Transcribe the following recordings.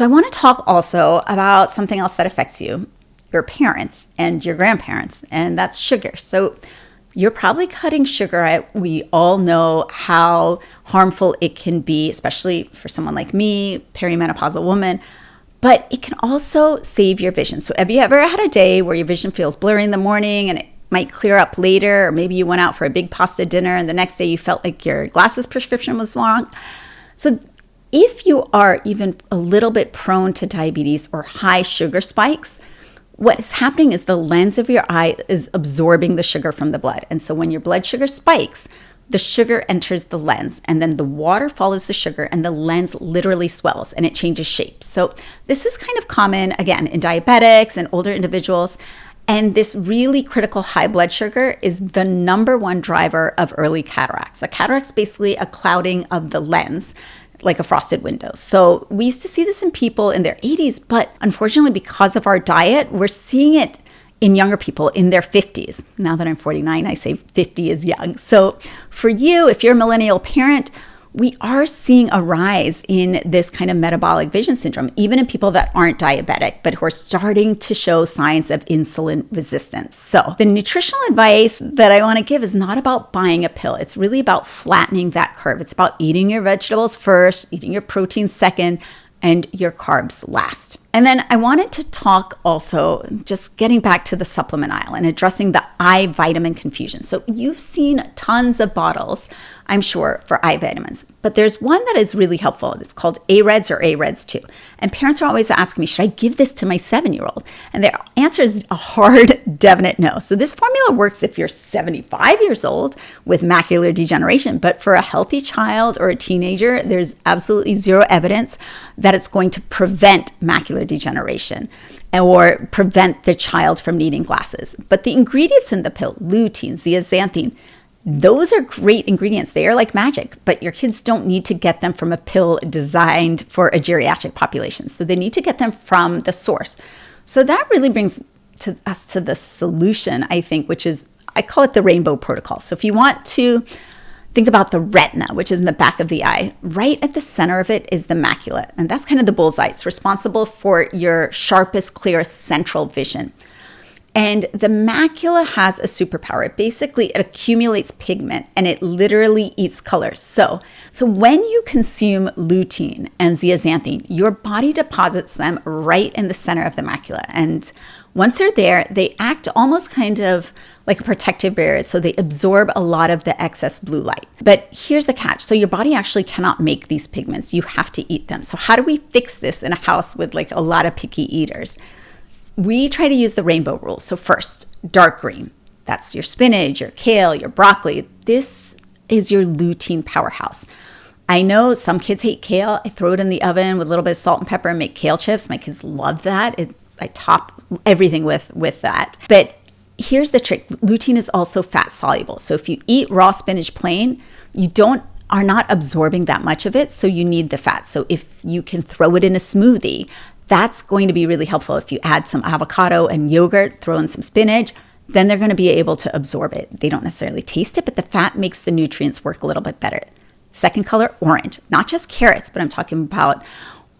So I want to talk also about something else that affects you, your parents and your grandparents, and that's sugar. So you're probably cutting sugar out. We all know how harmful it can be, especially for someone like me, perimenopausal woman, but it can also save your vision. So have you ever had a day where your vision feels blurry in the morning and it might clear up later, or maybe you went out for a big pasta dinner and the next day you felt like your glasses prescription was wrong? So if you are even a little bit prone to diabetes or high sugar spikes, what is happening is the lens of your eye is absorbing the sugar from the blood. And so when your blood sugar spikes, the sugar enters the lens and then the water follows the sugar and the lens literally swells and it changes shape. So this is kind of common, again, in diabetics and older individuals. And this really critical high blood sugar is the number one driver of early cataracts. A cataract is basically a clouding of the lens, like a frosted window. So we used to see this in people in their 80s, but unfortunately, because of our diet, we're seeing it in younger people in their 50s. Now that I'm 49, I say 50 is young. So for you, if you're a millennial parent, we are seeing a rise in this kind of metabolic vision syndrome, even in people that aren't diabetic, but who are starting to show signs of insulin resistance. So the nutritional advice that I want to give is not about buying a pill. It's really about flattening that curve. It's about eating your vegetables first, eating your protein second, and your carbs last. And then I wanted to talk also, just getting back to the supplement aisle and addressing the eye vitamin confusion. So you've seen tons of bottles, I'm sure, for eye vitamins, but there's one that is really helpful. It's called AREDS or AREDS 2. And parents are always asking me, should I give this to my 7-year-old? And their answer is a hard, definite no. So this formula works if you're 75 years old with macular degeneration, but for a healthy child or a teenager, there's absolutely zero evidence that it's going to prevent macular degeneration or prevent the child from needing glasses. But the ingredients in the pill, lutein, zeaxanthin, those are great ingredients. They are like magic, but your kids don't need to get them from a pill designed for a geriatric population. So they need to get them from the source. So that really brings us to the solution, I think, which is, I call it the rainbow protocol. So if you want to think about the retina, which is in the back of the eye, right at the center of it is the macula. And that's kind of the bullseye. It's responsible for your sharpest, clearest central vision. And the macula has a superpower. It accumulates pigment and it literally eats color. So when you consume lutein and zeaxanthin, your body deposits them right in the center of the macula. And once they're there, they act almost kind of like a protective barrier. So they absorb a lot of the excess blue light. But here's the catch. So your body actually cannot make these pigments. You have to eat them. So how do we fix this in a house with like a lot of picky eaters? We try to use the rainbow rule. So first, dark green. That's your spinach, your kale, your broccoli. This is your lutein powerhouse. I know some kids hate kale. I throw it in the oven with a little bit of salt and pepper and make kale chips. My kids love that. I top everything with that. But here's the trick. Lutein is also fat soluble. So if you eat raw spinach plain, are not absorbing that much of it. So you need the fat. So if you can throw it in a smoothie, that's going to be really helpful. If you add some avocado and yogurt, throw in some spinach, then they're going to be able to absorb it. They don't necessarily taste it, but the fat makes the nutrients work a little bit better. Second color, orange. Not just carrots, but I'm talking about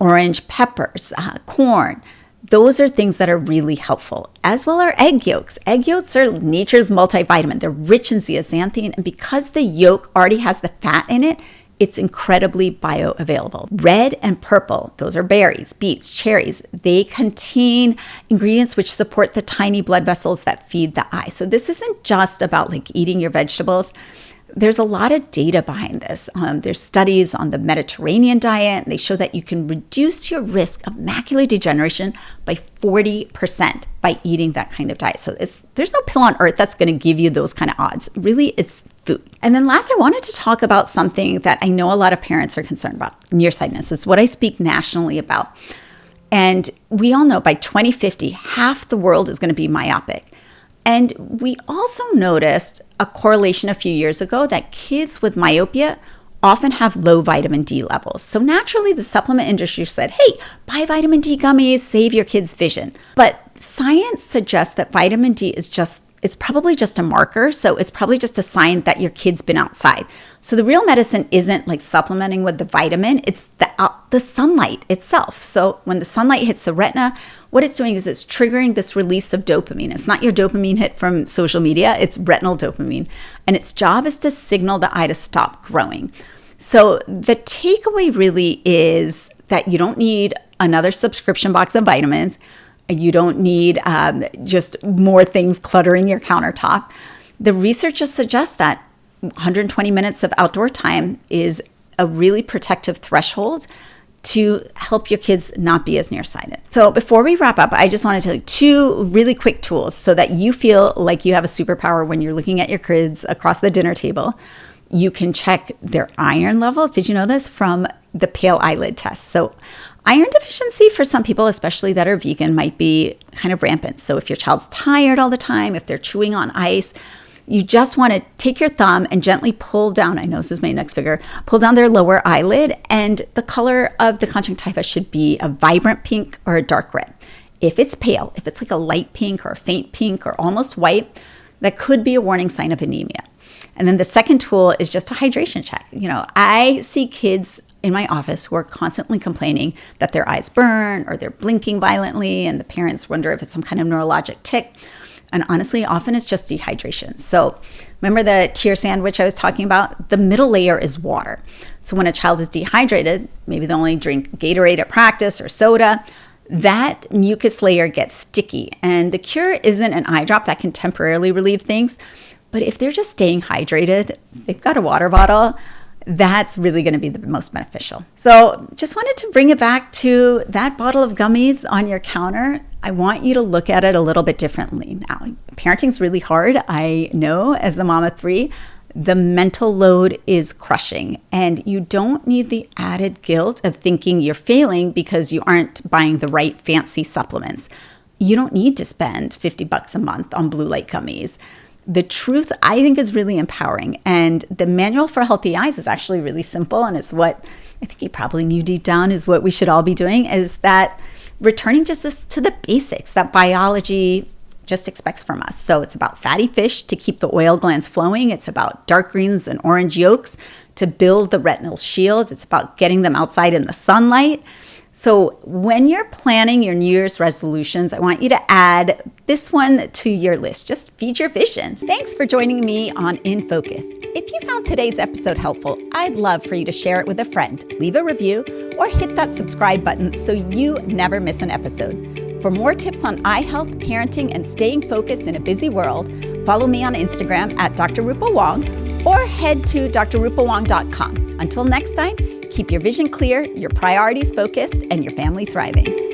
orange peppers, corn. Those are things that are really helpful, as well are egg yolks. Egg yolks are nature's multivitamin. They're rich in zeaxanthin, and because the yolk already has the fat in it, it's incredibly bioavailable. Red and purple, those are berries, beets, cherries. They contain ingredients which support the tiny blood vessels that feed the eye. So this isn't just about like eating your vegetables. There's a lot of data behind this. There's studies on the Mediterranean diet, and they show that you can reduce your risk of macular degeneration by 40% by eating that kind of diet. So there's no pill on earth that's going to give you those kind of odds. Really, it's food. And then last, I wanted to talk about something that I know a lot of parents are concerned about. Nearsightedness is what I speak nationally about. And we all know by 2050, half the world is going to be myopic. And we also noticed a correlation a few years ago that kids with myopia often have low vitamin D levels. So naturally, the supplement industry said, hey, buy vitamin D gummies, save your kids' vision. But science suggests that vitamin D is just it's probably just a marker. So it's probably just a sign that your kid's been outside. So the real medicine isn't like supplementing with the vitamin, it's the sunlight itself. So when the sunlight hits the retina, what it's doing is it's triggering this release of dopamine. It's not your dopamine hit from social media, it's retinal dopamine. And its job is to signal the eye to stop growing. So the takeaway really is that you don't need another subscription box of vitamins. You don't need just more things cluttering your countertop. The research just suggests that 120 minutes of outdoor time is a really protective threshold to help your kids not be as nearsighted. So before we wrap up, I just want to tell you 2 really quick tools so that you feel like you have a superpower when you're looking at your kids across the dinner table. You can check their iron levels. Did you know this? From the pale eyelid test. So iron deficiency for some people, especially that are vegan, might be kind of rampant. So if your child's tired all the time, if they're chewing on ice, you just want to take your thumb and gently pull down, I know this is my next figure, pull down their lower eyelid, and the color of the conjunctiva should be a vibrant pink or a dark red. If it's pale, if it's like a light pink or a faint pink or almost white, that could be a warning sign of anemia. And then the second tool is just a hydration check. I see kids in my office who are constantly complaining that their eyes burn or they're blinking violently, and the parents wonder if it's some kind of neurologic tic. And honestly, often it's just dehydration. So remember the tier sandwich I was talking about? The middle layer is water. So when a child is dehydrated, maybe they only drink Gatorade at practice or soda, that mucus layer gets sticky. And the cure isn't an eye drop that can temporarily relieve things. But if they're just staying hydrated, they've got a water bottle, that's really going to be the most beneficial. So just wanted to bring it back to that bottle of gummies on your counter. I want you to look at it a little bit differently. Now, parenting's really hard. I know, as the mom of 3, the mental load is crushing, and you don't need the added guilt of thinking you're failing because you aren't buying the right fancy supplements. You don't need to spend $50 a month on blue light gummies. The truth, I think, is really empowering. And the manual for healthy eyes is actually really simple. And it's what I think you probably knew deep down is what we should all be doing, is that returning just to the basics that biology just expects from us. So it's about fatty fish to keep the oil glands flowing. It's about dark greens and orange yolks to build the retinal shield. It's about getting them outside in the sunlight. So when you're planning your New Year's resolutions, I want you to add this one to your list. Just feed your vision. Thanks for joining me on In Focus. If you found today's episode helpful, I'd love for you to share it with a friend, leave a review, or hit that subscribe button so you never miss an episode. For more tips on eye health, parenting, and staying focused in a busy world, follow me on Instagram at Dr. Rupa Wong, or head to drrupawong.com. Until next time, keep your vision clear, your priorities focused, and your family thriving.